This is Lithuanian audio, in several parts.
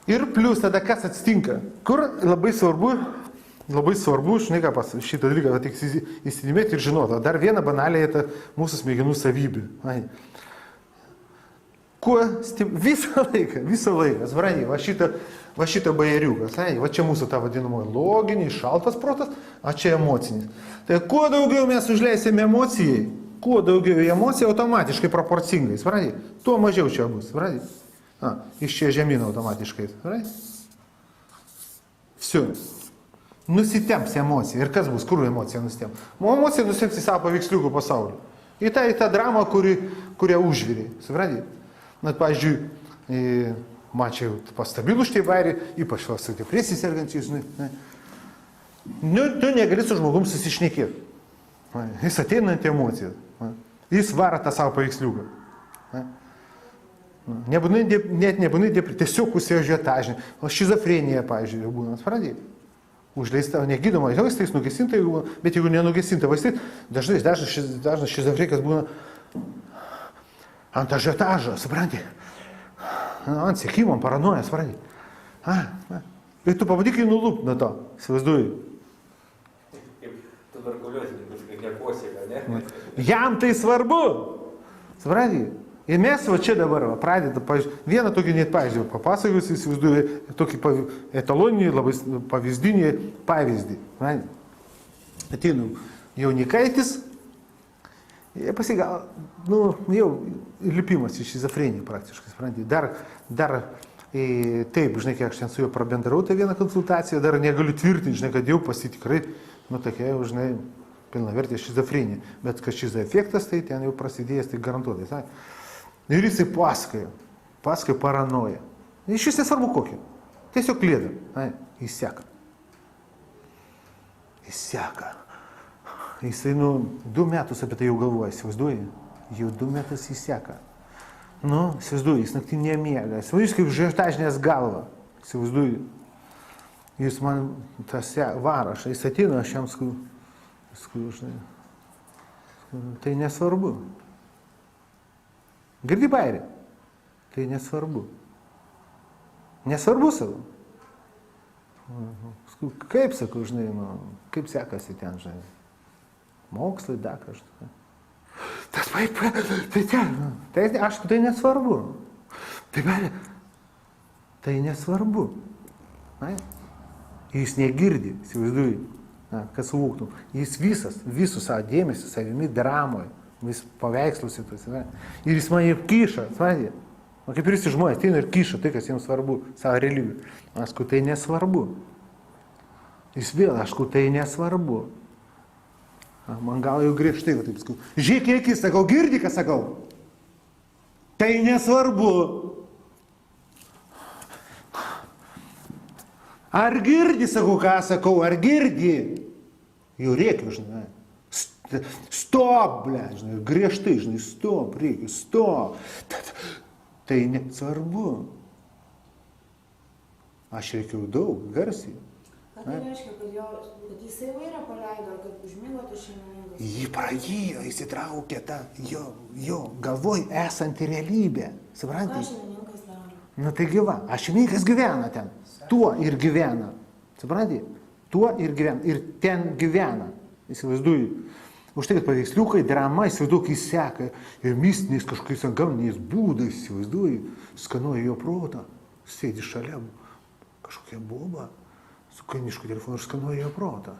Ir plus tada kas atsitinka, kur labai svarbu, žinai ką šitą dalyką tik įsidėmėti ir žinoti. Dar viena banaliai mūsų smegenų savybė. Visą laiką, supranti, va šitą bajeriukas, va čia mūsų ta vadinamoji loginis, šaltas protas, o čia emocinis. Tai kuo daugiau mes užleisime emocijai, kuo daugiau emocijai automatiškai proporcingai, supranti, tuo mažiau čia bus, supranti. Iš čia žemyn automatiškai, supranti. Vsiu. Nusitemps emocija. Ir kas bus, kur emocija nusitemps? Emocija nusitemps į savo paveiksliukų pasaulį. Į tą dramą, kurią užvirė, supranti. Net, pavyzdžiui, mačiau pastabilų štai bairį, ypač su depresija sergančiais. Tu negali su žmogum susišnekėti. Jis ateinanti emocija. Jis vara tą savo paveiksliuką. Net nebūnai depresija, tiesiog užsiažiotažinė. O šizofrenija, pavyzdžiui, būna, supranti. Užleista, negydoma, vaistais nugesinta, bet jeigu nenugesinta vaistai, dažnas šizofrenikas būna ant ažiotažo, supranti? Ant sėkimo, paranoja, supranti? Ir tu pabandyk jį nulūpt nuo to, įsivaizduoji. Kaip tuberkuliozininkas, kai nekosėka, ne? Jam tai svarbu, supranti? Ir mes va čia dabar pradeda, vieną tokį net pavyzdį papasakojus, įsivaizduoju, tokį etaloninį, labai pavyzdinį pavyzdį. Ateinu jaunikaitis, pasigal, jau lipimas į šizofreniją praktiškai, supranti. Dar taip, žinai, kiek aš ten su juo prabendarau, tai vieną konsultaciją, dar negaliu tvirtinti, žinai, kad jau pasitikrai, tokia jau, žinai, pilnavertė šizofrenija. Bet kad šizo efektas, tai ten jau prasidėjęs, tai garantuotai. Ir jisai pasakoja paranoją. Iš vis nesvarbu kokį. Tiesiog klėda. Jis seka. Jisai 2 metus apie tai jau galvoja, įsivaizduoji? Jau 2 metus jis seka. Įsivaizduoji, jis naktį nemiega. Įsivaizduoji, kaip žiotažinės galva. Įsivaizduoji. Jis man tas vara, jis ateina, aš jam žinai. Tai nesvarbu. Girdi bairį? Tai nesvarbu. Nesvarbu savo. Kaip, sakau, žinai, kaip sekasi ten, žinai. Mokslai, kažkas. Tas tai ten, aišku, tai nesvarbu. Tai bairį, tai nesvarbu. Jis negirdi, įsivaizduoji, kas suvoktų. Jis visų savo dėmesį savimi dramoje. Vis paveikslus į tas. Ir jis man ir kyša, supranti? Kaip ir visi žmonės, ateina ir kyša tai, kas jiems svarbu, savo religiją. Aišku, tai nesvarbu. Jis vėl, aišku, tai nesvarbu. Man gal jau griežtai, taip sakau. Žiūrėk, akis, sakau, girdi, ką sakau? Tai nesvarbu. Ar girdi, sakau, ką sakau, ar girdi? Jau rėkiu, žinai. Stop, žinai, griežtai, žinai, stop, reikia, stop. Tai nesvarbu. Aš reikiau daug, garsiai. Ką tai reiškia, kad jisai vairą paleido, kad užmigotų šeimininkas? Jį pradėjo, įsitraukė tą jo galvoj esanti realybė. Supranti? Ką šeimininkas daro? Tai gyva, šeimininkas gyvena ten. Tuo ir gyvena. Supranti? Tuo ir gyvena. Ir ten gyvena. Įsivaizduoju. Už tai, kad paveiksliukai, drama, įsivaizduok, jis seka ir mistiniais kažkokiais gamtiniais būdais, įsivaizduoju, skanuoja jo protą, sėdi šalia kažkokia boba, su kainišku telefonu ir skanuoja jo protą.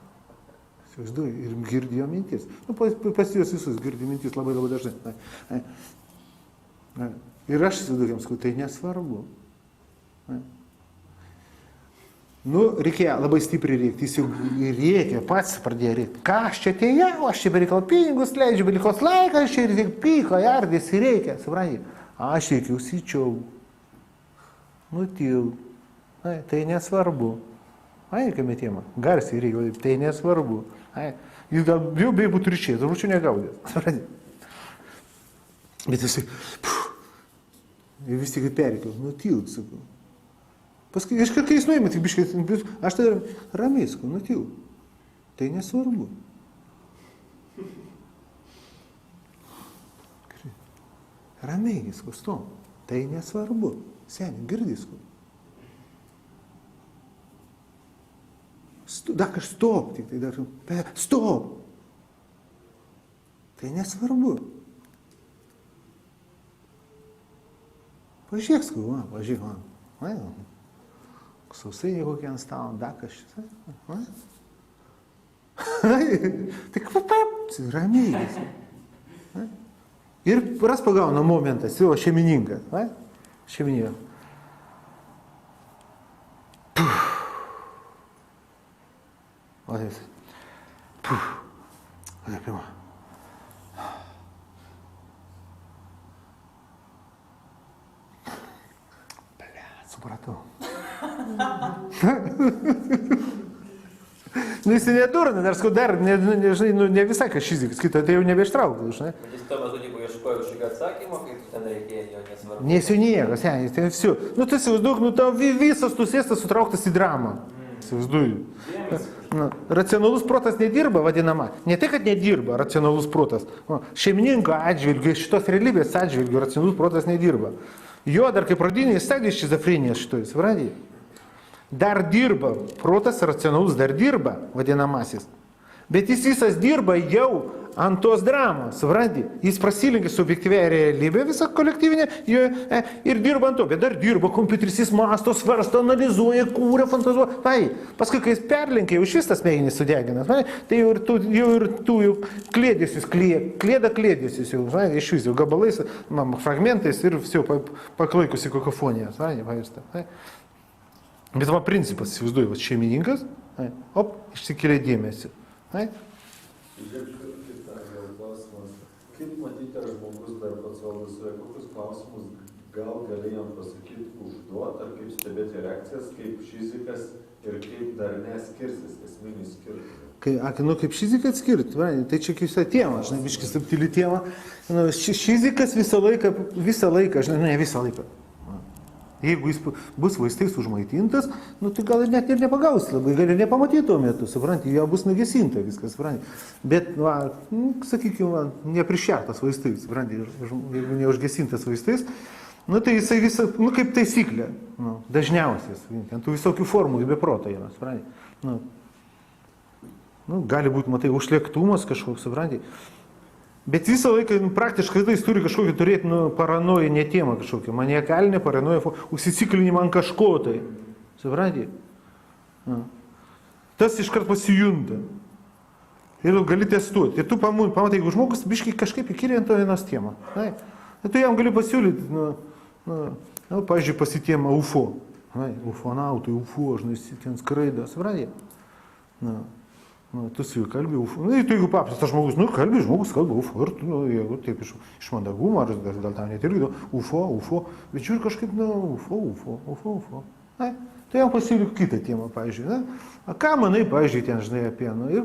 Įsivaizduoju, ir girdi jo mintis. Pas juos visus girdi mintis labai dažnai. Ir aš įsivaizduoju, sakau, tai nesvarbu. Reikėjo labai stipriai rėkti, jis jau rėkė, pats pradėjo rėkti. Ką aš čia atėjau, aš čia bereikalo pinigus leidžiu, bereikalos laiką, aš čia ir tik pyko, jardės, rėkė, supranti. Aš rėkiau, syčiau. Nutil. Tai nesvarbu. Kaip metėma, garsiai rėkiau, tai nesvarbu. Jis gal jau beje būtų ryčiai, turbūt negaudės, supranti. Bet jisai, vis tik perėkiau, nutil, sakau. Paskui, iškart, kai jis nuėmė, tik biškai, aš tada ramiai, sakau, nutil. Tai nesvarbu. Ramiai, sakau, stom. Tai nesvarbu. Seniai, girdai, sakau. dar kažkas stop, tik tai dar, stop. Tai nesvarbu. Pažiūrėk, va, pažiūrėk, va. Sausainiai kokie ant stalo, dar kažkas. Tik ramiai. Ir ras pagauna momentas, jo šeimininkas. Šeimininkas. O taip. O taip, pirma. Supratau. Nu, jis nedurna, dar skau dar, ne visai kažkas kito, tai jau nebeištrauktų, žinai. Jis tuo metu tipo ieškojo kažkokio atsakymo, kaip ten reikėjo, jo nesvarbu. Nesiniekas, jis ten все. Nu, tu įsivaizduok, tau visas tu sėstas sutrauktas į dramą. Įsivaizduoju. Racionalus protas nedirba, vadinama. Ne tai, kad nedirba racionalus protas. Šeimininko atžvilgiu, šitos realybės atžvilgiu racionalus protas nedirba. Jo dar kaip pradinė stadija šizofrenijos šitoj, supranti? Dar dirba, protas racionalus dar dirba, vadinamasis. Bet jis visas dirba jau ant tos dramos, supranti? Jis prasilenkia su objektyvia realybė visą kolektyvinę ir dirba ant to. Bet dar dirba, kompiuteris jis masto, svarsto, analizuoja, kūrė, fantazuoja. Tai, paskui, kai jis perlenkia, jau šis tas smegenys sudeginas, tai jau ir tu klėdėsis, klėda klėdėsis jau, iš vis jau gabalais, fragmentais ir все, paklaikusi kakofonija. Bet va principas, įsivaizduoju, šeimininkas, išsikelia dėmesį. Kaip matyti, ar žmogus dar pats valdo save, kokius klausimus gal galėjom pasakyti, užduoti, ar kaip stebėti reakcijas, kaip šizikas ir kaip dar neskirsis, esminis skirtumas. Kaip šiziką atskirti, tai čia kaip tema, žinai, biškis subtili tema. Šizikas visą laiką, žinai, ne visą laiką. Jeigu jis bus vaistais užmaitintas, tai gal net ir nepagaus labai, gal ir nepamatyti tuo metu, supranti, jo bus nugesinta viskas, supranti. Bet, sakykime, neprišertas vaistais, supranti, jeigu neužgesintas vaistais, tai jisai visą, kaip taisyklė, dažniausias, ten tų visokių formų be proto yra, supranti. Gali būti, matai, užlėktumas kažkoks, supranti. Bet visą laiką praktiškai jis turi kažkokį turėti paranojinę temą kažkokią, maniakalinę paranoją, užsiciklinimą ant kažko tai. Supranti? Tas iškart pasijunta. Ir gali testuoti. Ir tu pamatai, jeigu žmogus biškai kažkaip įkyrė ant to vienos temą. Tu jam gali pasiūlyti, pavyzdžiui, pasitėmą UFO. Ufonautai, UFO, žinai, ten skraido. Supranti? Tu su juo kalbi UFO. Tu jeigu paprastas žmogus, kalbi žmogus, kalba UFO. Ir tu, jeigu taip iš mandagumo, ar dėl tam net irgi, UFO. Bet žiūri kažkaip, UFO. Tai jam pasiūlyk kitą temą, pavyzdžiui. Ką manai, pavyzdžiui, ten, žinai, apie, ir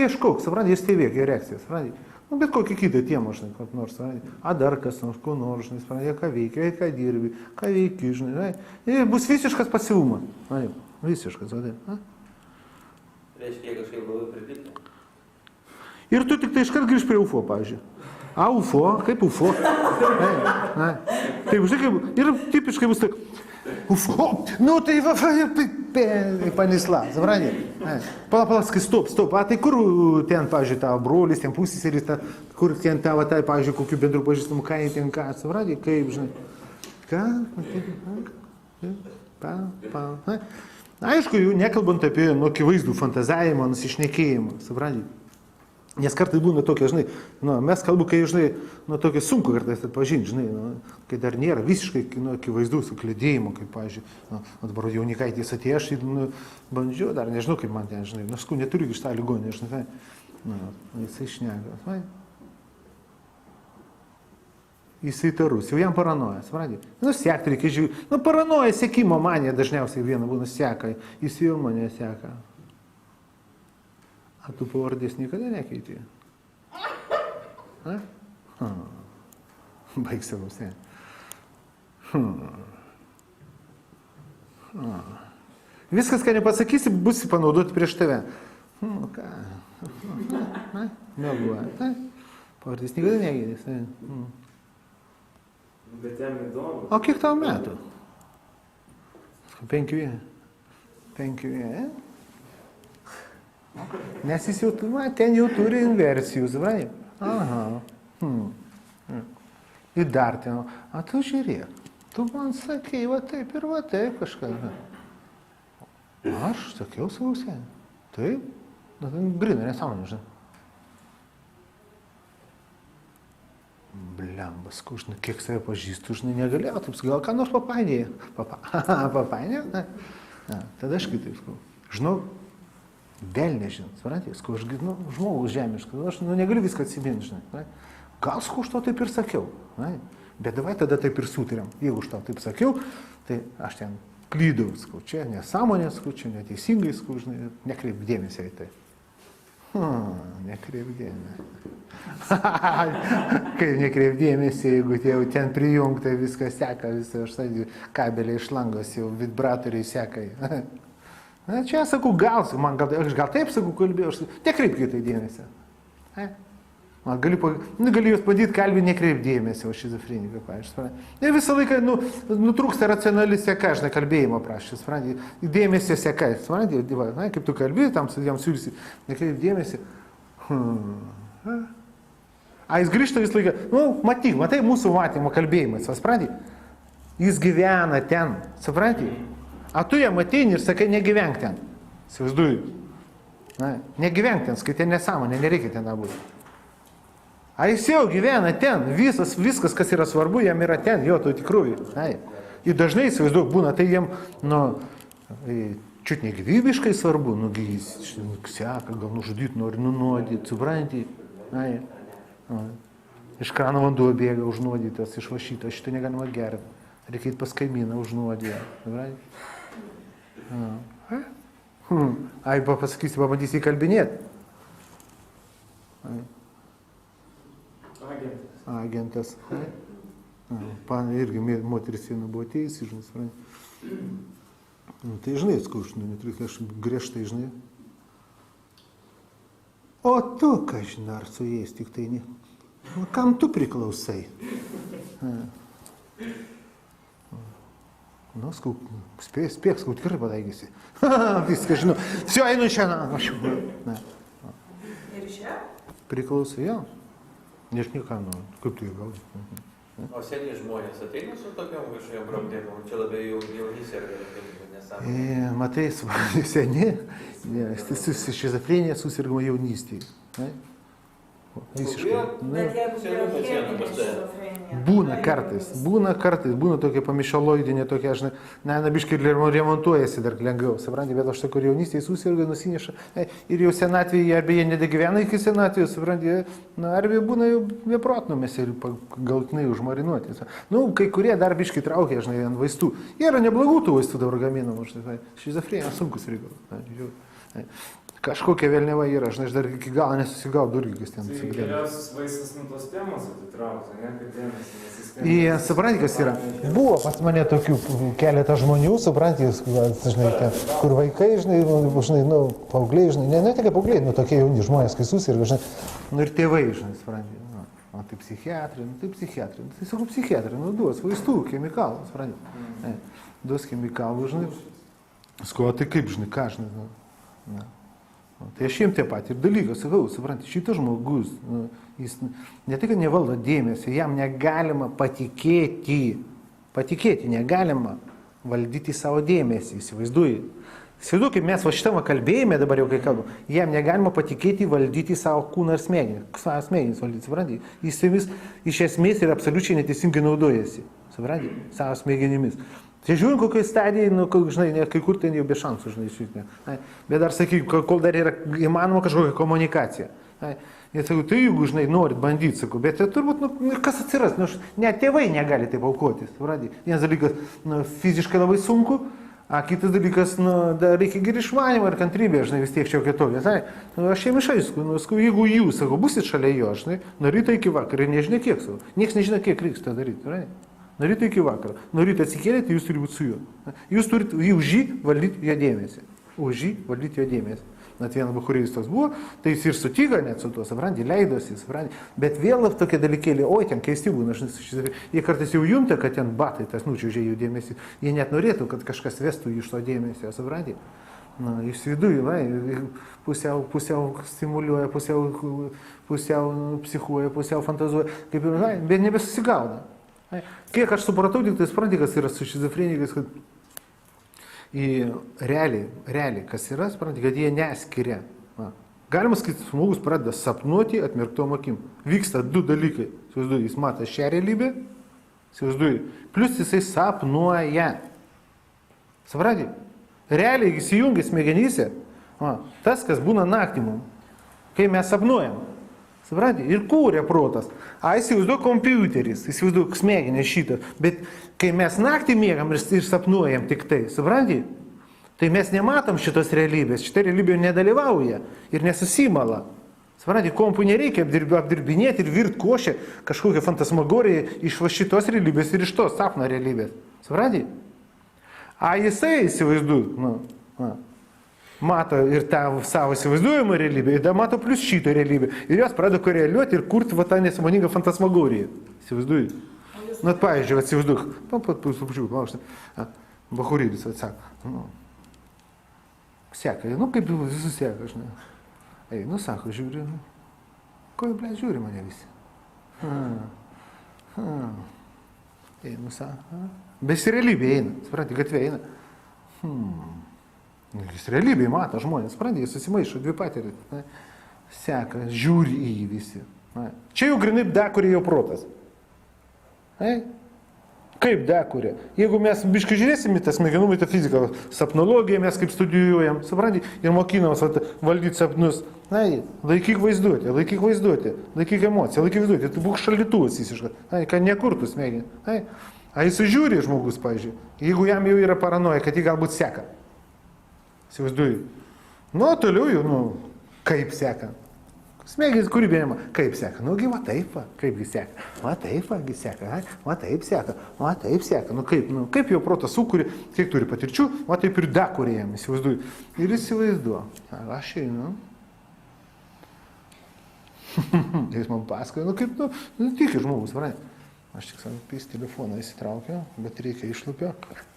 ieškok, supranti, jis stebėk jo reakcijas, supranti. Bet kokį kitą temą, žinai, kaip nors, supranti. Dar kas nors, ko nors, žinai, supranti, ką veikia, ką dirbi, ką veiki, žinai. Ir bus visiškas pasyvumas. Visiškas, vadai. Reiškia, kažkaip labai pridėti. Ir tu tik tai iškart grįž prie UFO, pavyzdžiui. UFO, kaip UFO. Taip, žinai, ir tipiškai bus taip. UFO, tai panisla, supranti. Palaskai, stop. Tai kur ten, pavyzdžiui, tavo brolis, ten pusseseris, kur ten tavo, pavyzdžiui, kokių bendrų pažįstamų, ką jie ten ką, supranti, kaip, žinai. Ką? Aišku, jau nekalbant apie akivaizdų fantazavimą, nusišnekėjimą, supranti. Nes kartais būna tokia, žinai, mes kalbu, kai, žinai, tokia sunku kartais atpažinti, žinai, kai dar nėra visiškai akivaizdų suklėdėjimo, kaip, pavyzdžiui, dabar Jaunikaitės atėjo, aš bandžiau, dar nežinau, kaip man ten, žinai, aš neturiu iš tą ligonį, žinai, jisai šneka, jisai įtarus, jau jam paranoja, supranti. Sekti reikia žiūrėti. Paranoja, sekimo manija dažniausiai viena būna seka, jis jau mane seka. A tu pavardės niekada nekeitė? Baigsi nusė. Viskas, ką nepasakysi, bus panaudoti prieš tave. Ką? Meluoja. Pavardės niekada nekeitė. Bet jam įdomu. O kiek tau metų? 5. Nes jis jau, ten jau turi inversijų, supranti? Aha. Ir dar ten, tu žiūrėk, tu man sakei, va taip ir va taip kažką. Aš sakiau savo senį. Taip, brina, nesąmonė, žinai. Blemba, sakau, žinai, kiek save pažįstu, žinai, negalėjau, taip, gal ką nors papainėjai. Papainėjai? Tada aš kitaip, sakau, žinau, vėl nežinau, suprantate, sakau, aš žmogus žemiškas, aš negaliu viską atsiminti, žinai. Gal, sakau, aš to taip ir sakiau, bet davai tada taip ir sutarėm. Jeigu aš to taip sakiau, tai aš ten klydau, sakau, čia nesąmonė, sakau, čia neteisingai, sakau, žinai, nekreip dėmesį į tai. Nekreip dėmesį. Kai nekreip dėmesį, jeigu jau ten prijungta, viskas seka, kabeliai iš langos, jau vibratoriai seka. Na, čia sakau, aš gal taip sakau, kalbėjau, nekreipkite tai dėmesį. Gali jūs padėti kalbį, nekreip dėmesį, o šizofreniką, paaiškiai. Ir visą laiką nutrūksta racionali seka, žinai, kalbėjimo prašys, dėmesio seka, kaip tu kalbėjai, tam jam siūlysi, nekreip dėmesį. A jis grįžta visą laiką, matai mūsų matymo kalbėjimas, supranti? Jis gyvena ten, supranti? A tu jam ateini ir sakai, negyvenk ten, įsivaizduoju. Negyvenk ten, skaitai nesąmonė, nereikia ten būti. A jis jau gyvena ten, viskas, kas yra svarbu, jam yra ten, jo, to tikrųjų. Ir dažnai, įsivaizduok, būna, tai jam, čiut negyvybiškai svarbu, jis seka, gal nužudyti nori, nunuodyti, supranti. Iš krano vanduo bėga užnuodytas, išvašytas, šitą negalima gerti. Reikia eiti pas kaimyną užnuodyti. Pasakysi, pabandysi įkalbinėti. Agentas. Irgi moteris viena buvo teisi, žinai, supranti. Tai žinai, skaušinu, neturiu, aš griežtai, žinai. O tu, ką žinai, ar su jais tik tai ne. Kam tu priklausai? Spėk, skau, tikrai pataikysi. Viską žinau. Все, einu šiandien. Ir čia? Priklausai, jo. Nežinau, ką, kaip tu jį gal. O seniai žmonės ateina su tokiam kažkokiam problemom, čia labiau jauni serga, nesąmonė. Matai, seni, šizofrenija susirgama jaunystėje. Visiškai. Bet jeigu cheminė šizofrenija. Būna kartais, tokia pamišaloidinė, tokia, žinai, biškai remontuojasi dar lengviau, supranti, bet aš tokia jaunystėje susirga, nusineša, ir jau senatvėje, arba jie nedegyvena iki senatvėje, supranti, arba būna jau beprotnumis ir galtinai užmarinuoti. Kai kurie dar biškai traukia, žinai, ant vaistų. Yra neblogų tų vaistų dabar gaminamų, žinai, šizofrenija sunkus reikalas. Kažkokia vėlneva yra, aš dar iki galo nesusigaudau irgi, kas ten susidėjo. Tai geriausias vaistas nuo tos temos atitraukti, ne, kad dėmesį nesistengti. Jie, supranti, kas yra. Buvo pas mane tokių keletą žmonių, supranti, žinai, ten, kur vaikai, žinai, paaugliai, žinai, ne tik paaugliai, tokie jauni žmonės, kai susirga, žinai, ir tėvai, žinai, supranti. Tai psichiatrai, tai sakau, psichiatrai, duos vaistų, chemikalų, supranti. Duos chemikalų, žinai. Sakau, tai kaip, žinai, ką, žinai, Tai aš jiem taip pat ir dalykas, sakau, supranti, šitas žmogus, jis ne tik nevaldo dėmesio, jam negalima patikėti negalima valdyti savo dėmesį, įsivaizduoji. Įsivaizduoju, kaip mes va šitame kalbėjime dabar jau kai kalbam, jam negalima patikėti valdyti savo kūną ir smegenis valdyti, supranti. Jis vis iš esmės ir absoliučiai neteisingai naudojasi, supranti, savo smegenimis. Tai žiūrint, kokiai stadijai, žinai, kai kur ten jau be šansų, žinai, išvykti. Bet dar sakyk, kol dar yra įmanoma kažkokia komunikacija. Ir sakau, tai jeigu, žinai, norit bandyti, sakau, bet turbūt, kas atsiras, net tėvai negali taip aukotis, supranti. Vienas dalykas, fiziškai labai sunku, a kitas dalykas, reikia ir išmanimo ir kantrybė, žinai, vis tiek čia kitokia. Aš jiem išaišku, jeigu jūs, sakau, busit šalia jo, žinai, nuo ryto iki vakaro, nežinia kiek, sakau, nieks nežino, kiek reiks tą daryti, žinai. Nuo ryto iki vakaro. Nuo ryto atsikėlėte, jūs turite būti su juo. Jūs turite už jį valdyti jo dėmesį. Už jį valdyti jo dėmesį. Net vienas bukurėjus toks buvo, tai jis ir sutiko net su tuo, supranti, leidosi, supranti. Bet vėl tokie dalykėlė, oi, ten keisti būna, jie kartais jau junta, kad ten batai tas nučiūžė jų dėmesį. Jie net norėtų, kad kažkas vestų iš to dėmesio, supranti. Na, įsivaizduoju, va, pusiau stimuliuoja, pusiau psichuoja, pusiau fantazuoja, kaip ir, bet nebesusigauda. Kiek aš supratau, tik tai supranti, kas yra su šizofrenikais, kad realiai, kas yra, supranti, kad jie neskiria. Va. Galima sakyti, žmogus pradeda sapnuoti atmerktom akim. Vyksta du dalykai. Įsivaizduoju, jis mato šią realybę, įsivaizduoju, plus jisai sapnuoja. Supranti? Realiai įsijungia smegenyse, tas, kas būna naktį mums, kai mes sapnuojam. Supranti? Ir kūrė protas. Įsivaizduoju kompiuteris, įsivaizduoju smegenės šitą. Bet kai mes naktį miegam ir sapnuojam tik tai, supranti? Tai mes nematom šitos realybės, šitą realybę nedalyvauja ir nesusimala. Supranti, kompų nereikia apdirbinėti ir virt košę kažkokią fantasmagoriją iš šitos realybės ir iš tos sapno realybės. Supranti? Jisai įsivaizduoja, mato ir tą savo įsivaizduojamą realybę, ir dar mato plus šitą realybę. Ir jos pradeda koreliuoti ir kurti tą nesąmoningą fantasmagoriją. Įsivaizduoji? Pavyzdžiui, įsivaizduok, Bahurydis atsako, seka, kaip visus seka, žinai. Sako, žiūri, ko jau, žiūri mane visi. Sako, bet į realybę eina, supranti, gatvė eina. Jis realybėje mato žmonės, supranti, jis susimaišo dvi patirtį. Seka, žiūri į jį visi. Čia jau grinai dekurė jo protas. Kaip dekurė? Jeigu mes biškai žiūrėsim į tą smegenų metafiziką, sapnologiją mes kaip studijuojam, supranti, ir mokinamos valdyti sapnus. Laikyk vaizduotę, laikyk emociją, laikyk vaizduotę. Tai būk šaldytuvas visiškai, kad nekurtų smegenį. Jis žiūri žmogus, pavyzdžiui, jeigu jam jau yra paranoja, kad jį galbūt seka. Įsivaizduoju. Toliau jau, kaip seka. Smegenys kūrybinėma, kaip seka. Va taip, kaipgi seka. Va taip, seka. Va taip seka. Va taip seka. Kaip jo protas sukūrė, kiek turi patirčių, va taip ir dekurė jam, įsivaizduoju. Ir įsivaizduoju. Aš einu. Jis man pasakoja, kaip, tikė žmogus, varai. Aš tik savo pys telefoną įsitraukiau, bet reikia išlupio.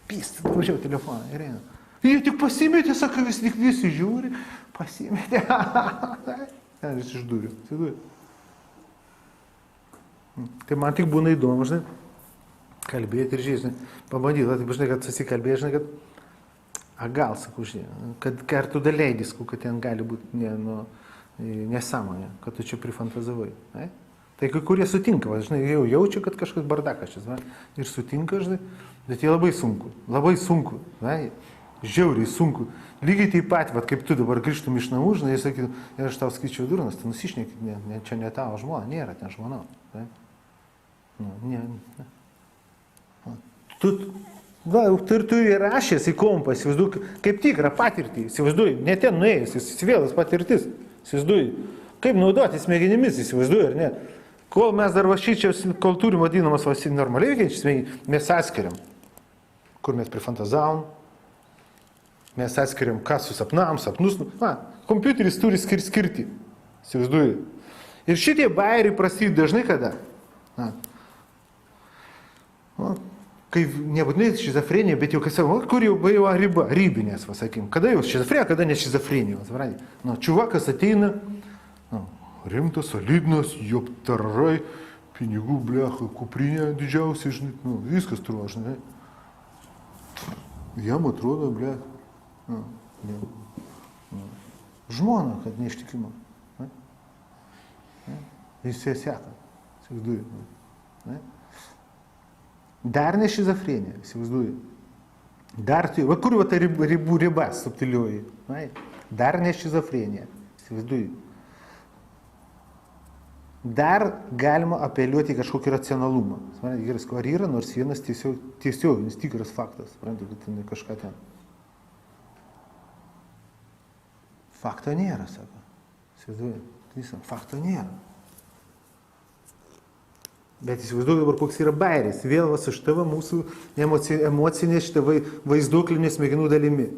Pys, važiavau telefoną ir einu. Jie tik pasimetė, sako, visi žiūri, pasimetė. Aš išdūriu. Tai man tik būna įdomu, žinai, kalbėti ir žiūrėti, pabandyti, taip, žinai, kad susikalbėti, žinai, kad gal, sakau, žinai, kad tu daleidys, kad ten gali būti nesąmonė, kad tu čia prifantazavai. Tai kai kurie sutinka, žinai, jau jaučia, kad kažkas bardakas čia, ir sutinka, žinai, bet jie labai sunku, žiauriai sunku. Lygiai taip pat, kaip tu dabar grįžtum iš namų, žinai, ir sakytum, aš tau skaičiau durnas, tu nusišneki, čia ne tavo žmona, nėra ten žmona. Tu įrašęs į kompą, įsivaizduoju, kaip tikrą patirtį, įsivaizduoju, ne ten nuėjęs, įsivėlas patirtis, įsivaizduoju, kaip naudoti smegenimis, įsivaizduoju, ar ne. Kol mes dar kol turim vadinamas normaliai veikiančias smegenys, mes atskiriam, kur mes prifantazavom, mes atskiriam, kas susapnavom, sapnus. Kompiuteris turi skirti, įsivaizduoju. Ir šitie bairiai prasideda dažnai kada? Kai nebūtinai šizofrenija, bet jau, kur jau buvo riba, ribinės, sakykim. Kada jau šizofrenija, kada ne šizofrenija. Čiuvakas ateina, rimtas, solidnas, joptarai, pinigų, blecha, kuprinė didžiausia, žinai, viskas turiu, žinai. Jam atrodo, blecha. Žmona, kad neištikima. Jis seka, įsivaizduoju. Dar ne šizofrenija, įsivaizduoju. Dar tai, kur ta riba subtilioji. Dar ne šizofrenija, įsivaizduoju. Dar galima apeliuoti į kažkokį racionalumą. Ar yra nors vienas tiesioginis tikras faktas, suprantu, kad ten kažką ten. Fakto nėra, sako. Įsivaizduoju, fakto nėra. Bet įsivaizduoju dabar, koks yra bairis. Vėl už tavo mūsų emocinė šitą vaizduoklinė smegenų dalimi.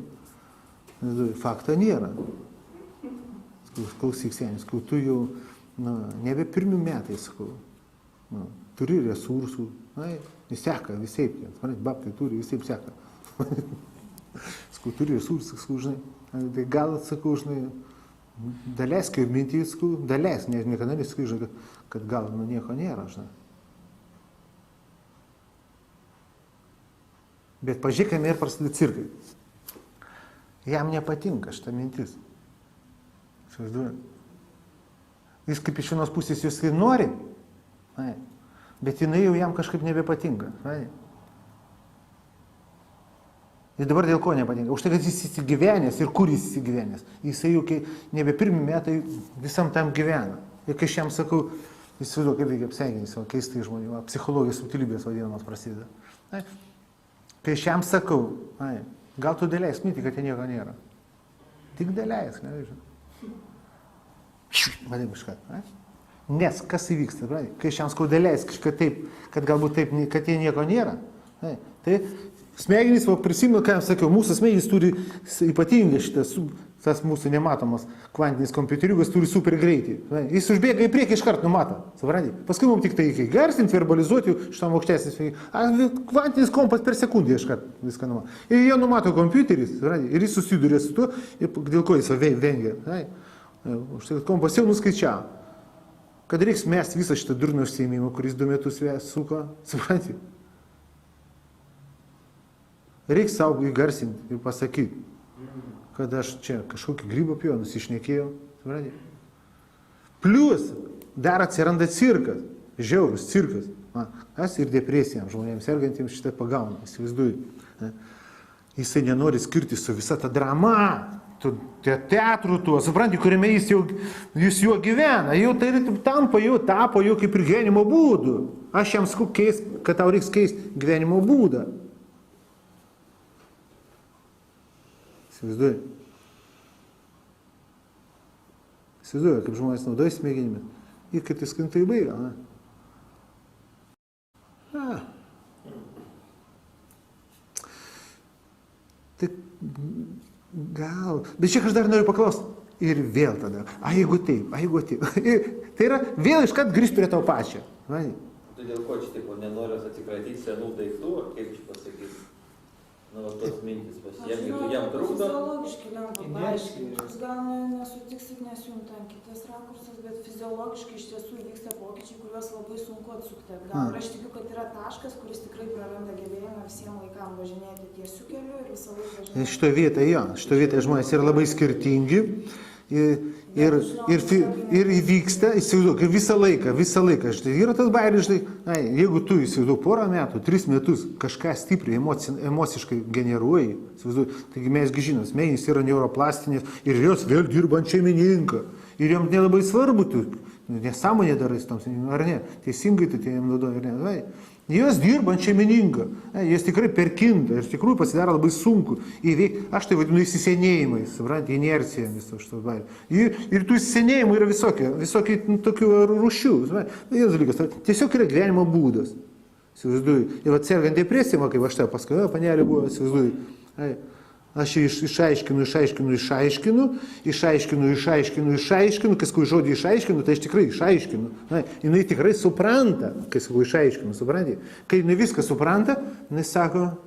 Fakto nėra. Klausyk, senis, tu jau nebe pirmi metai, sakau. Turi resursų. Jis seka, visai. Babkai turi, visai seka. Sakau, turi resursų, sakau, žinai. Tai gal, sakau, žinai, daleisk ir mintį, sakau, daleisk, niekada nesakai, žinai, kad gal nu nieko nėra, žinai. Bet pažiūrėkime ir prasideda cirkai. Jam nepatinka šita mintis. Įsivaizduoju. Jis kaip iš vienos pusės jūs ir nori, bet jinai jau jam kažkaip nebepatinka. Ir dabar dėl ko nepatinka? Už tai, kad jis įsigyvenęs ir kur jis įsigyvenęs. Jisai jau nebe pirmi metai visam tam gyvena. Ir kai aš jam sakau, įsivaizduoju, kaip reikia apseiginti savo keistai žmonių, psichologijos subtilybės vadinamas prasideda. Kai aš jam sakau, gal tu dėleisk mintį, kad ten nieko nėra. Tik dėleisk, nežinau. Vadinam kažką. Nes kas įvyksta, kai aš jam sakau dėleisk, kad taip, kad galbūt taip, kad ten nieko nėra. Tai smegenys, prisimenu, ką jam sakiau, mūsų smegenys turi ypatingą tas mūsų nematomas kvantinis kompiuteriukas turi super greitį. Jis užbėga į priekį iš karto numato. Supranti? Paskui mums tik tai reikia garsinti, verbalizuoti šitam aukštesnis. Kvantinis kompas per sekundę iš karto viską numato. Ir jie numato kompiuteris, ir jis susiduria su tuo, dėl ko jis vengia. Už tai, kad kompas jau nuskaičiavo, kad reiks mesti visą šitą durną užsiėmimą, kuris 2 metus suko. Supranti? Reiks savo įgarsinti ir pasakyti, kad aš čia kažkokį grybą pjau, nusišnekėjau. Plius dar atsiranda cirkas, žiaurus cirkas. Aš ir depresijams žmonėms sergantiems šitą pagauna, įsivaizduoju. Jisai nenori skirti su visa ta drama, teatru tuo, supranti, kuriame jis juo gyvena. Jau tai tapo jau kaip ir gyvenimo būdu. Aš jam sakau, kad tau reiks keisti gyvenimo būdą. Įsivaizduoju. Įsivaizduoju, kaip žmonės naudoja smegenimis. Ir kaip tai skantai baigia. Tai gal. Bet čia aš dar noriu paklausti. Ir vėl tada. Jeigu taip. Tai yra vėl iškart grįžti prie to pačio. Tai dėl ko čia taip nenoriu atsikratyti senų daiktų, ar kaip čia pasakyti? Tos mintis pasiemi, tu jam trukdo. Fiziologiškai lengva paaiškinti. Jūs gal nesutiksit, nes jums ten kitas rakursas, bet fiziologiškai iš tiesų vyksta pokyčiai, kuriuos labai sunku atsukti. Gal ir aš tikiu, kad yra taškas, kuris tikrai praranda gebėjimą visiems laikams važinėti tiesiu keliu ir visą laiką važinėti. Šitoje vietoje žmonės yra labai skirtingi. Ir vyksta, įsivaizduok, ir visą laiką, štai, yra tas bairis, štai, jeigu tu įsivaizduok 4 metų, 3 metus kažką stipriai emociškai generuoji, įsivaizduok, taigi mesgi žinom, smegenys yra neuroplastinės ir jos vėl dirba ant šeimininką. Ir jom nelabai svarbu, tu nesąmonė darai su tom smegenim, ar ne, teisingai tu jam naudoji, ar ne. Jos dirba ant šeimininką, jos tikrai perkinta, iš tikrųjų pasidaro labai sunku įveikti, aš tai vadinu įsisenėjimais, suprantate, inercija viso šito bairių. Ir tų įsisenėjimų yra visokių tokių rūšių. Vienas dalykas, tiesiog yra gyvenimo būdas. Įsivaizduoju. Ir sergant depresiją, kaip aš tą paskui, panelė buvo, įsivaizduoju. Aš išaiškinu, kai sakau žodį išaiškinu, tai aš tikrai išaiškinu. Jinai tikrai supranta, kai sakau išaiškinu, supranti. Kai jinai viską supranta, jinai sako,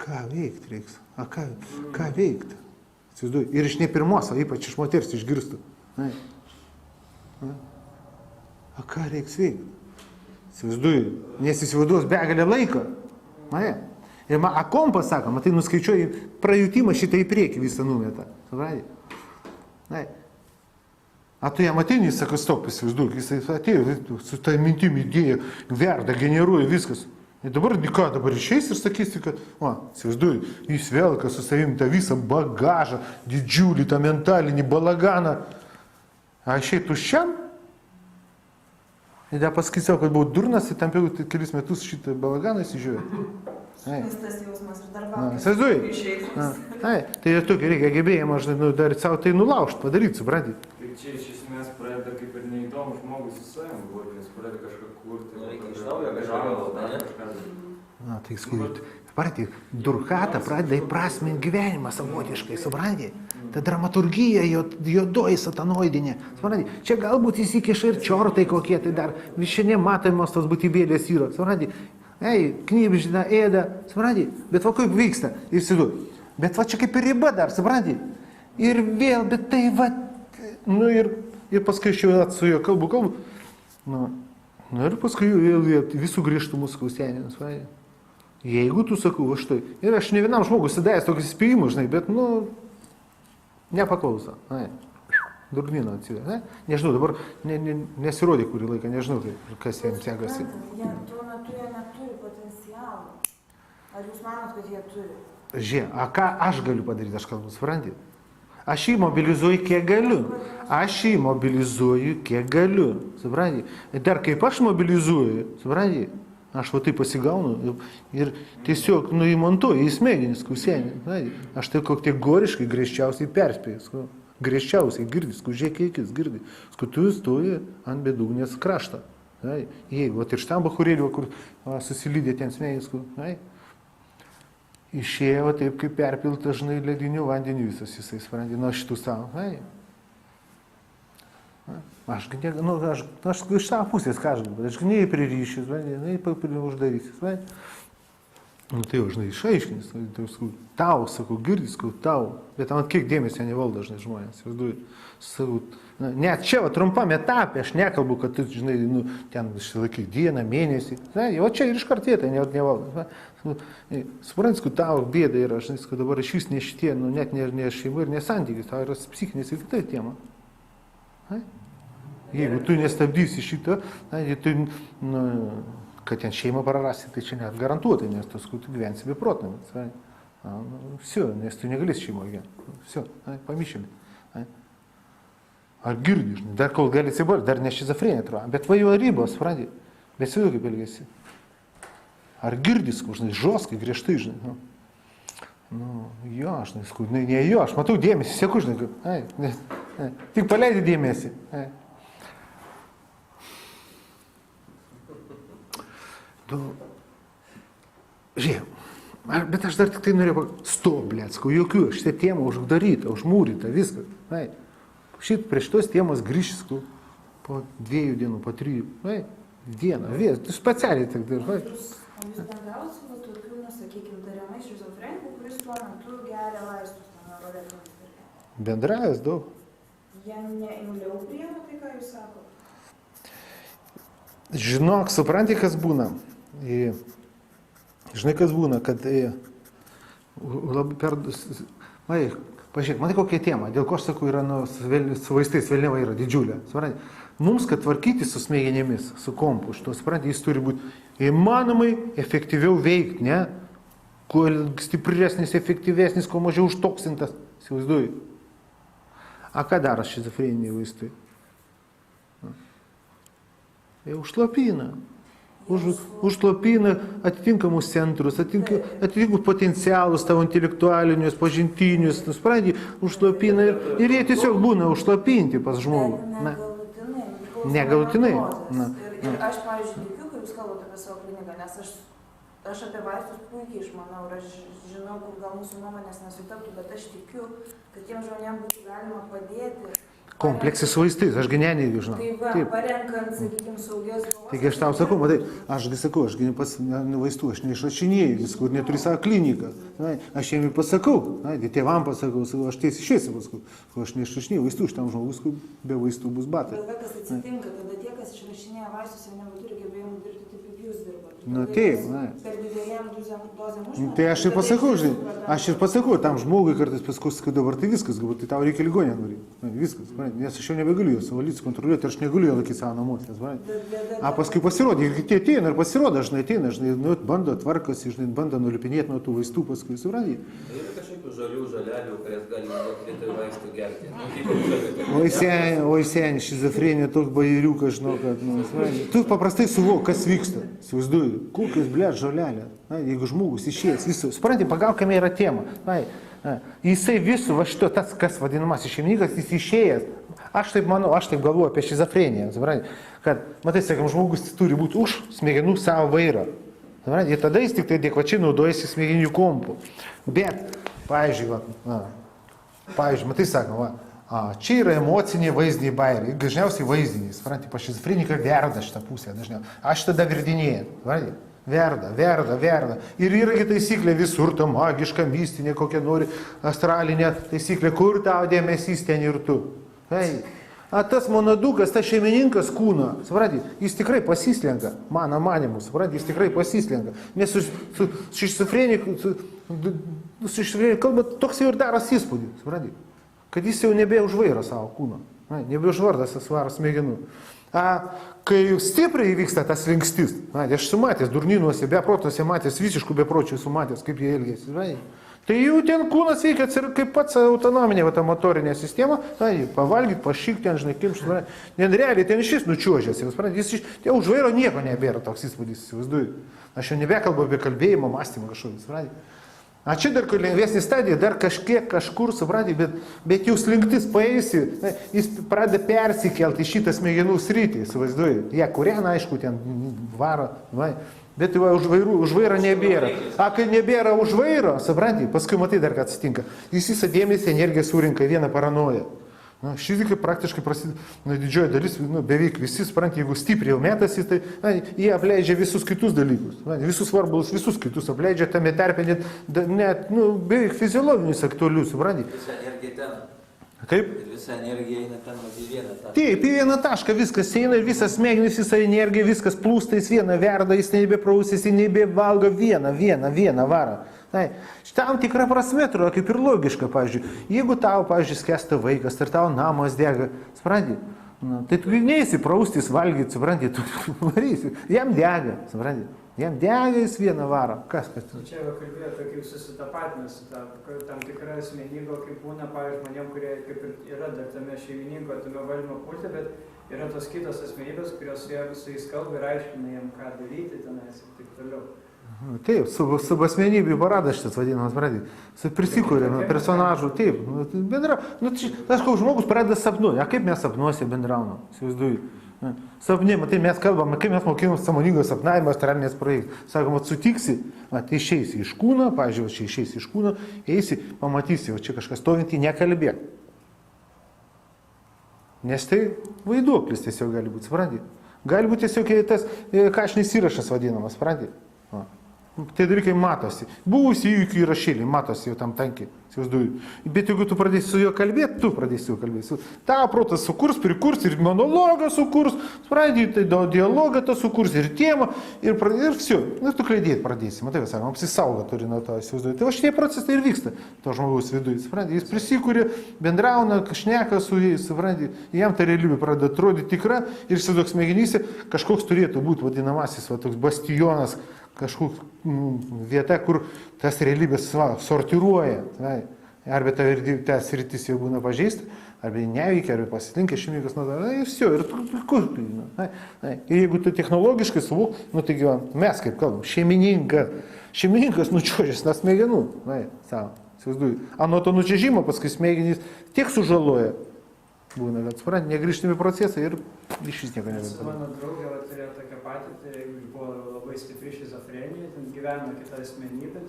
ką veikti reiks, ką veikti. Ir iš ne pirmos, ypač iš moters išgirstu. Ką reiks veikti? Įsivaizduoju, nes įsivaizduos begalę laiko. Ir kompas sako, matai, nuskaičiuoji prajutimą šitą į priekį visą numetą. Supranti? Tu jam ateini, jis sako, stop, įsivaizduok, jis atėjo, su ta mintim idėja, verda, generuoja viskas. Ir dabar išeis ir sakysi, kad, įsivaizduoju, jis vėl, kas su savim tą visą bagažą, didžiulį tą mentalinį balaganą. Išeit tuščiam? Ir dar pasakysiu, kad buvau durnas ir tampiau kelis metus šitą balaganą įsižiūrėjau. Nes tas jausmas ir darbą. Įsivaizduoji? Tai ir tokį reikia gebėjimą, dar savo tai nulaužti, padaryti, supranti. Tai čia iš esmės pradeda kaip ir neįdomu žmogus su savim būti, nes pradeda kažką kurti. Reikia iš naujo kažką galvoti, ne? Tai skaitai. Supranti, durkata pradeda įprasminti gyvenimą savotiškai, supranti? Ta dramaturgija juodoji satanoidinė. Supranti, čia galbūt įsikiša ir čiortai kokie, tai dar vis čia nematomos tos būtybėlės yra. Supranti, knybžina, ėda, supranti, bet va kaip vyksta, įsivaizduoju. Bet va čia kaip ir riba dar, supranti. Ir vėl, bet tai va, nu ir paskui aš jau su juo kalbu. Nu ir paskui vėl visų grįžtų mūsų klausienimus, va. Jeigu tu sakau, va štai, ir aš ne vienam žmogus įsidėjęs tokius įspėjimus, žinai, bet, nu, nepaklauso. Durgnino atsiveria. Nežinau, dabar nesirodė kurį laiką, nežinau, kas jiems sekasi. Tuo metu jie neturi potencialo. Ar jūs manot, kad jie turi? Žiūrėk, a ką aš galiu padaryti, aš kalbu, supranti? Aš jį mobilizuoju, kiek galiu. Supranti? Dar kaip aš mobilizuoju, supranti? Aš va tai pasigaunu ir tiesiog įmontuoju į smegenis, kusienį. Aš tai kokie goriškai griežčiausiai perspėjus. Griežčiausiai girdis, žiūrėk, kiek jis girdi. Tu stoji ant bedugnės krašto. Jeigu, ir šitam bachurėliu, kur susilydė ten smegenis, išėjo taip, kaip perpilta, žinai, ledinių vandenių visas jisai, sprendė, nuo šitų savo. Aš iš savo pusės, ką aš galiu, aš nei pririšęs, nei uždarysis. Nu tai jau, žinai, išaiškinis, tau, sakau, girdis, tau, bet man kiek dėmesio nevaldo, žinai, žmonės. Sakau, net čia, trumpam etapė, aš nekalbu, kad tu, žinai, ten išsilaikai dieną, mėnesį, o čia ir iš kartie tai nevaldo. Suprantu, tau bėda yra, žinai, kad dabar iš vis ne šitie, net ne šeima ir ne santykis, tau yra psichinė sveikata tema. Jeigu tu nestabdysi šito, kad ten šeimą prarasi, tai čia net garantuotai, nes tu gyvensi beprotnamis. Все, nes tu negalėsi šeimoje gyventi. Все, pamišėme. Ar girdi, žinai, dar kol gali atsibarti, dar ne šizofrenija atrodo, bet va jo ribos, pradė, bet jau kaip elgesi. Ar girdis, žinai, žoskai, griežtai, žinai. Jo, žinai, ne jo, aš matau dėmesį, sėku, žinai, tik paleidi dėmesį. Žiūrėjau, bet aš dar tik tai norėjau, stop, blėt, jokių, šitą temą uždaryta, užmūryta, viskas. Prie šitos temos grįžęs po 2 dienų, po 3, dieną, tu specialiai tik darai. O jūs bendraujate su tokiu, sakykime, tariamai šizofreniku, kuris tuo metu geria vaistus tam neurolepinius? Bendravęs daug. Jie neimliau priima tai, ką jūs sakote? Žinok, supranti, kas būna. Žinai, kas būna, kad pažiūrėk, man tai kokia tema, dėl ko aš sakau, yra su vaistais velniava yra didžiulė. Supranti, mums, kad tvarkyti su smegenėmis, su kompu, supranti, jis turi būti įmanomai efektyviau veikti, ne? Kuo stipresnis, efektyvesnis, kuo mažiau užtoksintas, įsivaizduoju. A ką daro šizofreniniai vaistai? Jie užslopina. Užslopina atitinkamus centrus, atitinkamus potencialus tavo intelektualinius, pažintinius, supranti, užslopina ir jie tiesiog būna užslopinti pas žmogų. Negalutinai. Ir aš, pavyzdžiui, tikiu, kai jūs kalbate apie savo kliniką, nes aš apie vaistus puikiai išmanau ir aš žinau, kur gal mūsų nuomonės nesutaptų, bet aš tikiu, kad tiem žmonėm būtų galima padėti. Kompleksai su vaistais, ašgi neneigiu, žinau. Taip, parenkant, sakykime, saugias dozes. Taigi aš tau sakau, matai, ašgi sakau, ašgi pas vaistų, aš neišrašinėjau, viskur neturiu savo kliniką. Aš jiem ir pasakau, tėvam pasakau, aš tiesiai išėsiu paskui, aš neišrašinėjau vaistų, šitam žmogus, be vaistų bus batai. Bet kas atsitinka, tada tie, kas išrašinėja vaistus, jie nebeturi gebėjimų dirbti taip, kaip jūs dirbate. Taip, per didelėm dozėm užmeta. Tai aš ir pasakau, žinai, aš ir pasakau, tam žmogui kartais paskui, kad dabar tai viskas, galbūt tai tau reikia ligonę daryti. Viskas, nes aš jau nebegaliu jo suvaldyti, kontroliuoti, aš negaliu jo laikyti savo namuose. A paskui pasirodė, ir tie ateina ir pasirodo, ateina, bando tvarkosi, bando nulipinėti nuo tų vaistų, paskui suradyti. Yra kažkokių žalių žalelių, kurias galima vietoj vaistų gerti. Oi seni, šizofrenija, toks bajeriukas, žinau, kad, tu paprastai suvok, kas vyksta, įsivaizduoju, kokios, blėt, žolelė, jeigu žmogus išėjęs, visų, supranti, pagaukime yra tema, jisai visų, va šito, tas, kas vadinamas šeimininkas, jis išėjęs, aš taip manau, aš taip galvoju apie šizofreniją, supranti, kad, matai, sakom, žmogus turi būti už smegenų savo vairą, supranti, ir tada jis tik tai adekvačiai naudojasi smegeninių kompų, bet, pavyzdžiui, matai, sakom, čia yra emociniai vaizdiniai bairiai, dažniausiai vaizdiniai, supranti, pas šizofreniką verda šitą pusę, dažniausiai, aš tada virdinėjau, supranti, Verda, verda, verda. Ir yragi taisyklė visur, ta magiška, mistinė, kokia nori, astralinė taisyklė, kur tau dėmesys ten ir tu. Ei. A tas monadukas, tas šeimininkas kūno, suprantate, jis tikrai pasislenka, mano manimu, suprantate, jis tikrai pasislenka. Nes su šizofreniku kalba toks jau ir daras įspūdį, suprantate, kad jis jau nebe už vairo savo kūno, nebe už vardą svaro smegenų. Kai stipriai įvyksta tas linkstis, aš sumatęs durnynuose, beprotuose matęs, visiškų bepročių sumatęs, kaip jie elgėsi. Tai jau ten kūnas veikia kaip pats autonominė motorinė sistema, pavalgyti, pašykti, ten, žinai, kaip štai. Nes realiai ten šis nučiuožęs, ten už vairo nieko nebėra toks įspūdis, įsivaizduoju. Aš jau nebekalbu apie kalbėjimo, mąstymą kažkokį, suprantate. A čia dar lengvesnė stadija, dar kažkur, suprantate, bet jau slinktis paeisi, jis pradeda persikelti į šitą smegenų sritį, įsivaizduoju. Jie kūrena, aišku, ten varo, bet už vairo nebėra. A kai nebėra už vairo, suprantate, paskui matai dar ką atsitinka. Jis visą dėmesį, energiją surinka vieną paranoją. Šizikai praktiškai prasideda, didžioji dalis, beveik visi, suprantate, jeigu stipriai jau metasi, tai jie apleidžia visus kitus dalykus, visus svarbus, visus kitus apleidžia, tame tarpe net beveik fiziologinius aktualius, suprantate. Visa energija ten. Kaip? Visa energija eina ten į vieną tašką. Taip, į vieną tašką viskas eina ir visas smegenys, visa energija, viskas plūsta, jis vieną verda, jis nebeprausis, jis nebevalgo vieną varą. Tam tikra prasme atrodo kaip ir logiška, pavyzdžiui, jeigu tau, pavyzdžiui, skęsta vaikas ir tau namas dega, supranti, tai tu neisi praustis, valgyti, supranti, tu varysi, jam dega, supranti, jam dega, jis vieną varą, kas? Čia jau kalbėjote, kaip susitapatinęs su tam tikra asmenybė, kaip būna, pavyzdžiui, žmonėm, kurie kaip ir yra dar tame šeimininko, tame valdymo pulte, bet yra tos kitos asmenybės, kurios su jais kalba ir aiškina jam, ką daryti tenais ir taip toliau. Taip, subasmenybių paradas šitas vadinamas, su prisikūrėm personažų, taip, bendra, aš kaip žmogus pradeda sapnuoti, kaip mes sapnuose bendraunam, įsivaizduoju. Sapnė, matai, mes kalbame, kaip mes mokinam sąmoningo sapnavimo astralinės projektai. Sakom, sutiksi, tai išeisi iš kūno, pavyzdžiui, čia išeisi iš kūno, eisi, pamatysi, o čia kažkas stovintį, nekalbėk. Nes tai vaiduoklis tiesiog gali būti, supranti. Gali būti tiesiog tas kašnis įrašas vadinamas, supranti. Tai dalykai matosi. Buvusi įvykių įrašėlį, matosi jau tam tankiai, įsivaizduoju. Bet jeigu tu pradėsi su juo kalbėti, tu pradėsi su juo kalbėti. Tavo protas sukurs, prikurs ir monologą sukurs, pradėti dialogą to sukurs ir temą ir все. Tu klėdėti pradėsi, matai, sakom, apsisauga turi nuo to, įsivaizduoju. Tai va šitie procesai ir vyksta to žmogaus viduje, supranti. Jis prisikūrė, bendrauna, šneka su jais, supranti. Jam ta realybė pradeda atrodyti tikra ir įsivaizduok smegenyse kažkoks turėtų būti vadinamasis toks bastionas, kažkoks vieta, kur tas realybės sortiruoja. Arba tas sritis jau būna pažeista, arba neveikia, arba pasilinkė šeimininkas nuo to. Ir viso, ir kur tu. Ir jeigu tu technologiškai suvok, tai mes kaip kalbam, šeimininkas nučiuožęs nuo smegenų. Įsivaizduoju. Nuo to nučiuožimo paskui smegenys tiek sužaloja. Būna, kad supranti, negrįžtami procesai ir iš vis nieko nebepadeda. Mano draugė turėjo tokią patirtį, buvo labai stipri šizofrenija, ten gyveno kita asmenybė,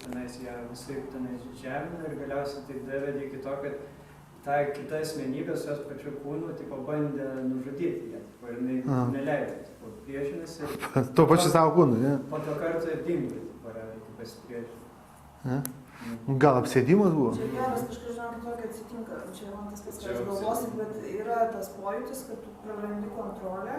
tenais ją visai žemino ir galiausiai tai davedė iki to, kad ta kita asmenybė su jos pačiu kūnu bandė nužudyti ją, ir jinai neleido, priešinasi. Tuo pačiu savo kūnu, ne? Po to karto ir dingo, pasipriešino. Gal apsėdimas buvo? Čia geras kažkas, žinok, tokio atsitinka, čia man tas pats, ką aš galvosim, bet yra tas pojūtis, kad tu prarandi kontrolę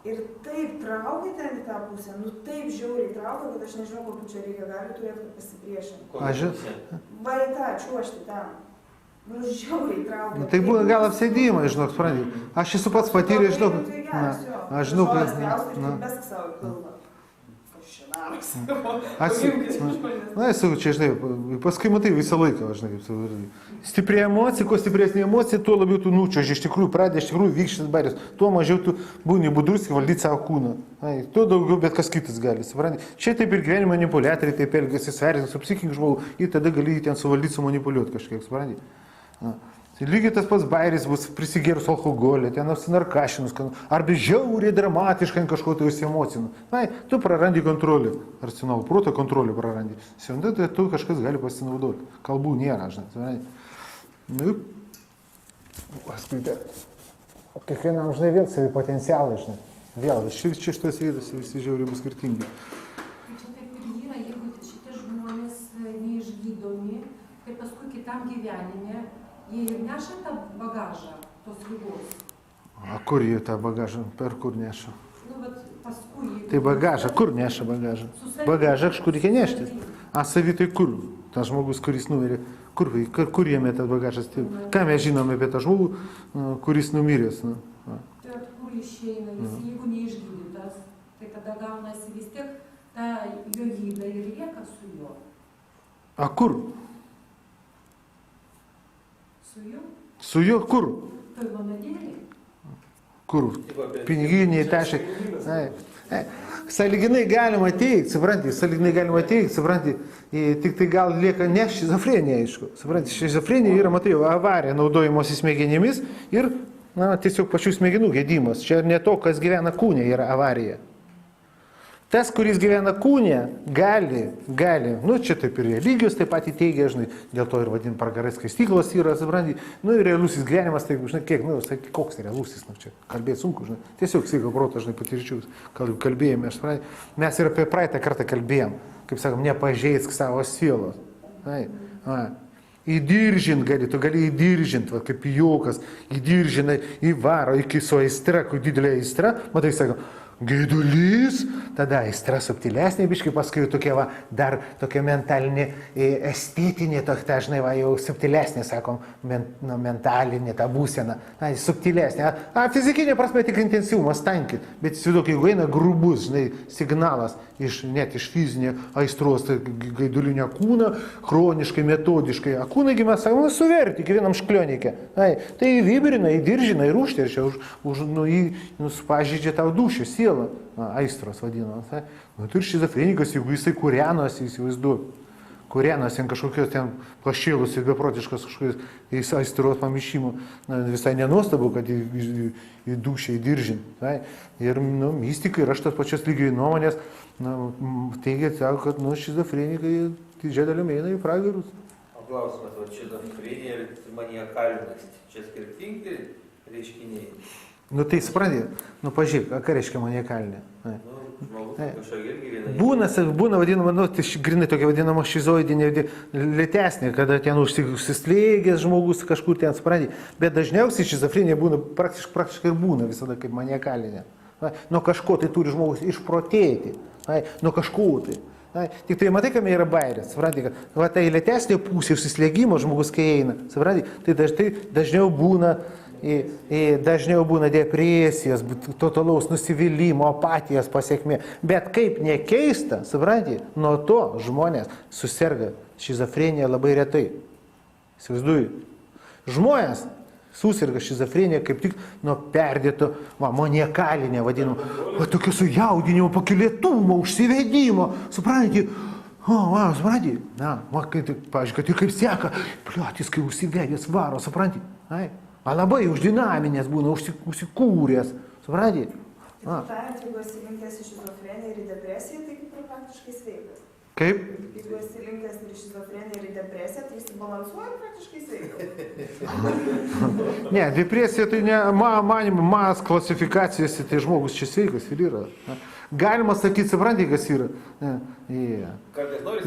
ir taip traukia ten į tą pusę, taip žiauriai traukia, kad aš nežinau, kokiu čia reikia gali turėti, kad pasipriešinti. Va į tą, čiuošti ten. Žiauriai traukia. Tai būna gal apsėdimai, žinok, supranti. Aš esu pats patyręs, žinok. Aš žinau, kad... Esu čia, žinai, paskui matai visą laiką, žinai, stipri emocija, kuo stipresnė emocija, tuo labiau tu nučiuoži, iš tikrųjų pradė, iš tikrųjų vykštis baris, tuo mažiau tu būni budrus ir valdyti savo kūną. Tuo daugiau bet kas kitas gali, supranti. Čia taip ir gyvenimo manipuliatoriai taip elgiasi, svertina su psichiniu žmogu ir tada gali jį ten suvaldyti, sumanipuliuoti kažkiek, supranti. Lygiai tas pats bairis bus prisigėrus alkoholį, ten apsinarkašinus, arba žiauriai dramatiškai kažko tai užsiemocinu. Tu prarandi kontrolę, racionalų proto kontrolę prarandi. Tai tu kažkas gali pasinaudoti. Kalbų nėra, žinai. Paskui, kiekvienam, žinai, vėl savi potencialai, žinai. Vėl, čia šitas veidas visi žiauriai bus skirtingi. Tai čia taip ir yra, jeigu šitie žmonės neišgydomi, tai paskui kitam gyvenime jie ir neša tą bagažą tos ligos. A kur jie tą bagažą, per kur neša? Nu, bet paskui... Tai bagažą, kur neša bagažą? Bagažą kažkur reikia neštis. A savi tai kur? Tas žmogus, kuris numirė, kur jame tas bagažas? Ką mes žinome apie tą žmogų, kuris numiręs? Tai kur išeina, jis jeigu neišgydytas, tai tada gaunasi vis tiek ta jo gyda ir lieka su juo. A kur? Su juo? Su juo kur? Tai vanadėlė. Kur? Piniginiai tašai. Sąlyginai galima teikti, supranti, tik tai gal lieka ne šizofrenija, aišku. Supranti, šizofrenija yra, matai, avarija naudojimosi smegenimis ir tiesiog pačių smegenų gedimas. Čia ne to, kas gyvena kūne, yra avarija. Tas, kuris gyvena kūne, gali, čia taip ir religijos taip pat teigia, žinai, dėl to ir vadin pragarai skaistyklos yra, supranti, ir realusis gyvenimas, tai, žinai, kiek, koks realusis, čia kalbėti sunku, žinai, tiesiog sveiko proto, žinai, patirčius, kalbėjome, mes ir apie praeitą kartą kalbėjom, kaip sakom, nepažeisk savo sielos, įdiržint gali, tu gali įdiržint, kaip juokas, įdiržinai, įvaro iki su aistra, kur didelė aistra, matai, sakom, gaidulys, tada aistra subtilesnė, biškai paskui tokia dar tokia mentalinė, estetinė, dažnai jau subtilesnė, sakom, mentalinė ta būsena, subtilesnė. Fizikinė prasme tik intensyvumas tankit, bet įsivaizduok, jeigu eina grubus, žinai, signalas net iš fizinio aistros, tai gaidulinio kūno, chroniškai, metodiškai, kūnagi mes sakome, suverti kiekvienam šklionike. Tai įvibrina, įdiržina ir užteršia, pažydžia tau dušę, sielą, aistros vadinamas. Ir šizofrenikas, jeigu jisai kūrenosi, įsivaizduoju, kūrenosi ant kažkokios ten pašėlus ir beprotiškas kažkokios aistros pamišimų, visai nenuostabu, kad į dušę įdiržint. Ir mystikai ir aš tas pačias lygiai nuomonės teigia, kad šizofrenikai didžia dalim eina į pragarus. O klausimas, šizofrenija ir maniakalnas, čia skirtingi reiškiniai? Tai supranti, pažiūrėk, ką reiškia maniakalinė. Būna vadinama, tai grinai tokia vadinama šizoidinė, lėtesnė, kada ten užsislėgęs žmogus kažkur ten, supranti, bet dažniausiai šizofrenija būna, praktiškai ir būna visada kaip maniakalinė. Nuo kažko tai turi žmogus išprotėti, nuo kažko tai. Tik tai matai, kame yra bairės, supranti, kad tai lėtesnė pusė užsislėgimo žmogus, kai eina, supranti, tai dažniau būna depresijos, totalaus nusivylimų, apatijos pasiekmė. Bet kaip nekeista, supranti, nuo to žmonės suserga šizofreniją labai retai. Įsivaizduoju, žmonės susirga šizofreniją kaip tik nuo perdėto, maniakalinė vadinamo, tokio sujaudinimo, pakilėtumo, užsivedimo, supranti, supranti, pavyzdžiui, kad ir kaip seka, pliotys, kai užsivedęs varo, supranti, labai uždinaminės būna, užsikūręs, supranti? Tariant, jeigu esi linkęs į šizofreniją ir į depresiją, tai kaip ir praktiškai sveikas. Kaip? Jeigu esi linkęs ir į šizofreniją ir į depresiją, tai jis balansuoja praktiškai sveikas. Ne, depresija tai ne, mas klasifikacijose, tai žmogus čia sveikas ir yra. Galima sakyti, supranti, kas yra.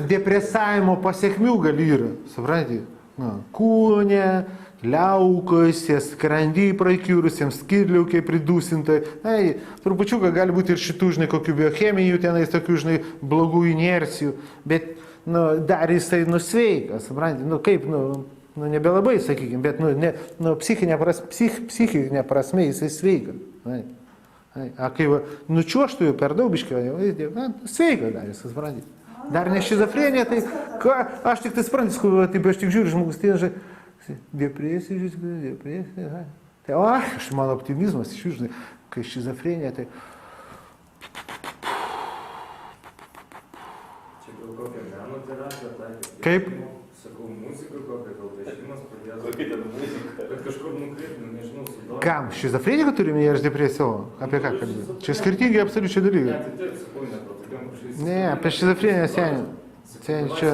Depresavimo pasiekmių gali yra, supranti? Kūne, liaukose, skrandy prakiūrusiems, skydliaukiai pridūsintai. Trupučiuką gali būti ir šitų, žinai, kokių biochemijų tenais, tokių, žinai, blogų inercijų, bet, dar jisai sveikas, supranti, kaip, nebelabai, sakykime, bet, psichinė prasme jisai sveikas. A kai nučiuoštų jau per daug biškio, sveika gali, supranti. Dar ne šizofrenija, tai ką, aš tik tai suprantis, taip aš tik žiūriu, žmogus, tai, žinai, depresija, tai, aš mano optimizmas, žinai, kai šizofrenija, tai... Čia gal kokią meno terapiją taikyti? Kaip? Sakau, muzika kokią, gal vežimas padės. Kokia ten muzika? Bet kažkur nukreipti, nežinau, sudomti. Kam? Šizofreniką turime ir depresiją? Apie ką kalbėjau? Čia skirtingi absoliučiai dalykai. Ne, tai taip, sakau, nepatogiam kažkaip. Ne, apie šizofreniją seniai. Čia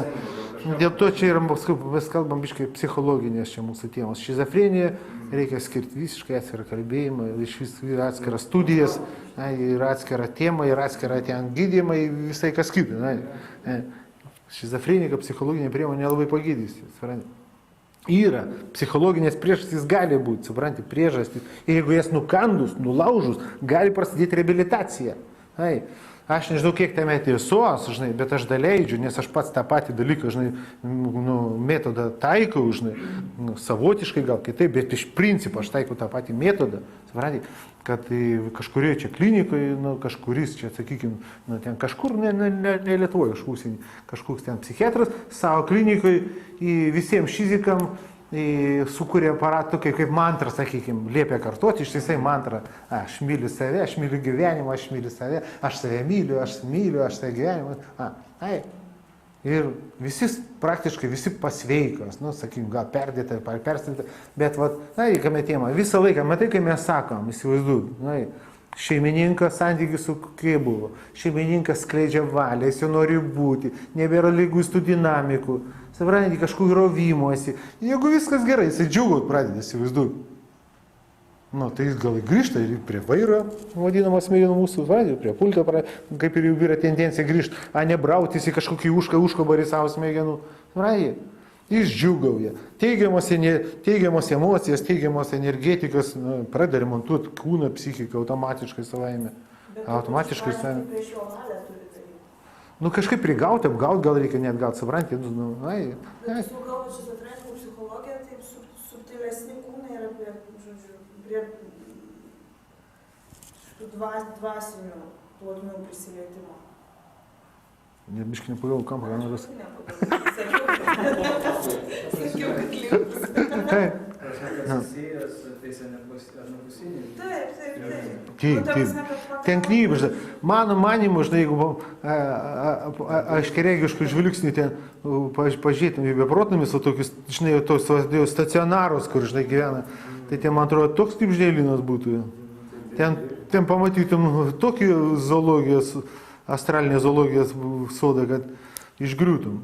Dėl to čia yra, mes kalbam biškai psichologinės čia mūsų temos. Šizofrenija reikia skirti visiškai atskirą kalbėjimą, iš vis yra atskiras studijas, yra atskira tema, yra atskira ten gydymą, visai kas kita. Šizofrenija psichologinė priemonė nelabai pagydys. Yra psichologinės priežastys gali būti, supranti, priežastys. Ir jeigu jas nukandus, nulaužus, gali prasidėti reabilitacija. Aš nežinau, kiek tame tiesos, žinai, bet aš daleidžiu, nes aš pats tą patį dalyką, žinai, metodą taikau, žinai, savotiškai gal kitaip, bet iš principo aš taikau tą patį metodą, supranti, kad kažkurioje čia klinikoje, kažkuris čia, sakykime, ten kažkur, ne Lietuvoje, iš užsienį, kažkoks ten psichiatras savo klinikoje visiems šizikam sukūrė aparatą kaip mantrą, sakykime, liepia kartuoti ištisai mantrą. Aš myliu save, aš myliu gyvenimą, aš myliu save, aš save myliu, aš save gyvenimą. Ir praktiškai visi pasveikos, sakykime, gal perdėta, perstata, bet, kame tema, visą laiką, matai, kai mes sakom, įsivaizduoju, šeimininkas santykis su kaip buvo, šeimininkas skleidžia valią, jis jau nori būti, nebėra lygustų dinamikų, supranti, kažkur rovimuosi. Jeigu viskas gerai, jisai džiugot pradeda, įsivaizduoju. Tai jis gal grįžta ir prie vairo, vadinamas smegenų mūsų, prie pulto, kaip ir jau yra tendencija grįžti, a ne brautis į kažkokį užkabarį savo smegenų. Supranti, jis džiugauja. Teigiamos emocijas, teigiamos energetikos, pradeda remontuoti kūną, psichiką automatiškai savaime. Automatiškai savaime. Kažkaip prigauti, apgauti gal reikia net gauti, supranti. Bet su galbūt šizofrenikų psichologija, taip subtilesni kūnai yra prie šitų dvasinių plotmių prisilietimo. Biškai nepagavau kampą, ką nors. Sakiau, kad kliūtis. Susijęs su tais anapusiniais. Taip. Ten knybžda. Mano manimu, žinai, jeigu aiškiaregiškų žvilgsnių ten pažiūrėtum į beprotnamis, o tokius, žinai, tos stacionarus, kur, žinai, gyvena, tai ten, man atrodo, toks kaip ždėlynas būtų. Ten pamatytum tokį zoologijos, astralinės zoologijos sodą, kad išgriūtum.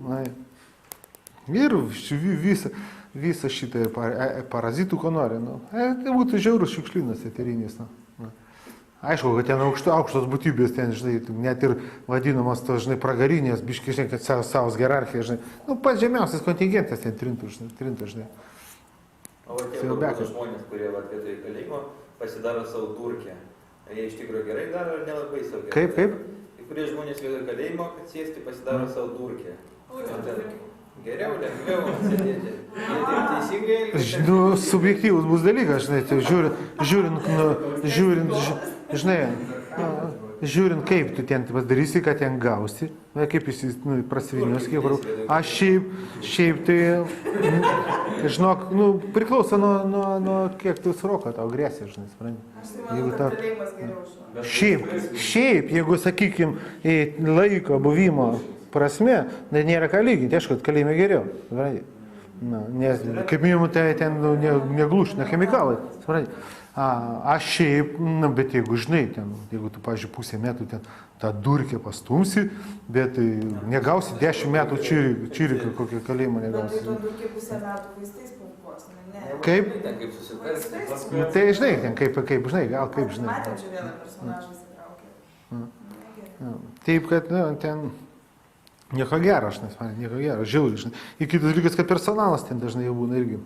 Ir visą šitą parazitų, ko nori. Tai būtų žiaurus šiukšlynas eterinis. Aišku, kad ten aukštos būtybės, ten, žinai, net ir vadinamas to, žinai, pragarinės, biškai, žinai, kad savos hierarchija, žinai. Pats žemiausias kontingentas ten trintų, žinai. O tie žmonės, kurie vietoj kalėjimo pasidaro savo durkę, jie iš tikrųjų gerai daro ar nelabai savo gerai? Kaip? Kurie žmonės vietoj kalėjimo, kad sėsti pasidaro savo durkę. Geriau, lengviau sėdėti. Teisingai elgtis. Subjektyvus bus dalykas, žiūrint, kaip tu ten padarysi, kad ten gausi, kaip jis prasivinios, aš šiaip tai, žinok, priklauso nuo kiek tu sroko tau grėsia, žinai, supranti. Aš tai manau, kad kalėjimas geriau žinau. Šiaip, jeigu, sakykime, laiko buvimo prasme, nėra ką lyginti, aišku, kad kalėjime geriau, supranti. Nes, kaip minimum, tai ten neglušina chemikalai, supranti. Aš šiaip, bet jeigu žinai, jeigu tu, pavyzdžiui, pusę metų ten tą durkę pastumsi, bet negausi 10 metų čiriką kokią kalėjimą negausi. Bet tai to durkę pusę metų vaistais pumpuos, ne? Kaip? Kaip susitarti. Tai žinai, ten kaip žinai, gal kaip žinai. Matėm čia vieną personažą įsitraukė. Taip, kad ten nieko gero, aš nesmanau, nieko gero, žiauriai, žinai. Ir kitas dalykas, kad personalas ten dažnai jau būna irgi.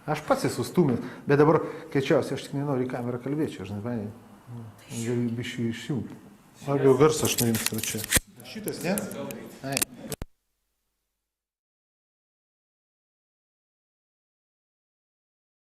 Aš pats esu stumęs, bet dabar, kečiausiai, aš tik nenoriu į kamerą kalbėčiau, žinai, galiu bišį išjungti. Ar jau garsą aš nuimsiu čia. Šitas, ne?